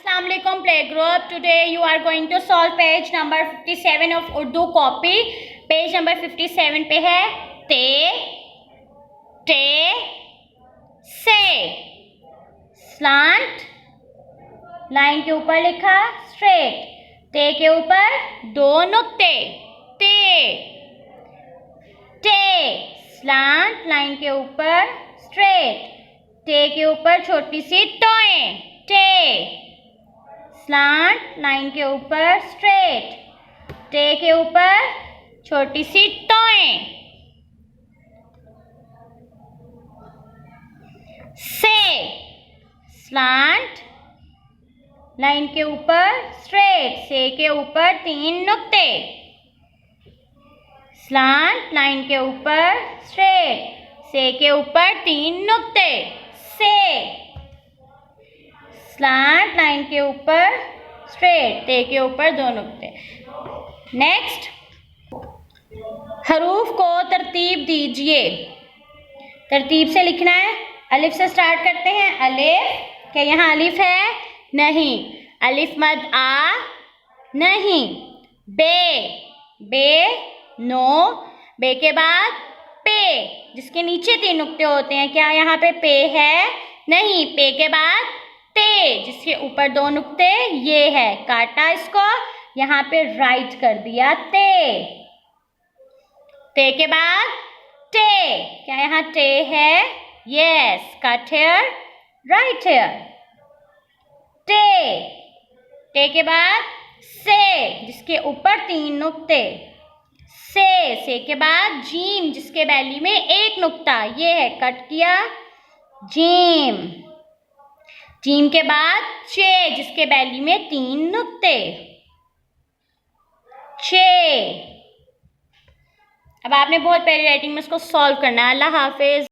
Assalamualaikum play group. Today you are going to solve page number 57 of Urdu copy. Page number 57 पे है ते, टे, से, slant, line के ऊपर लिखा स्ट्रेट, ते के ऊपर दो नुक्ते, ते, टे, स्लांट, लाइन के ऊपर स्ट्रेट, टे के ऊपर छोटी सी टोएं, टे, स्लांट, लाइन के ऊपर स्ट्रेट, टे के ऊपर छोटी सी टोएं, से, स्लांट, लाइन के ऊपर स्ट्रेट, से के ऊपर तीन नुक्ते, स्लांट, लाइन के ऊपर स्ट्रेट, से के ऊपर तीन नुक्ते, से, स्लांट, लाइन के ऊपर स्ट्रेट, ते के ऊपर दो नुक्ते। नेक्स्ट, हरूफ को तरतीब दीजिए। तरतीब से लिखना है। अलिफ से स्टार्ट करते हैं। अलिफ, क्या यहाँ अलिफ है? नहीं। अलिफ मद आ, नहीं। बे, बे, नो, बे के बाद पे, जिसके नीचे तीन नुक्ते होते हैं, क्या यहाँ पे पे है? नहीं। पे के बाद ते, जिसके ऊपर दो नुक्ते, ये है, काटा इसको, यहाँ पे राइट कर दिया ते। ते के बाद टे, क्या यहाँ टे है? Yes, cut here, right here, टे। टे के बाद से, जिसके ऊपर तीन नुक्ते, से के बाद जीम, जिसके बैली में एक नुक्ता, ये है, कट किया, जीम। जीम के बाद चे, जिसके बैली में तीन नुक्ते, चे। अब आपने बहुत प्यारी राइटिंग में इसको सॉल्व करना है। अल्लाह हाफिज।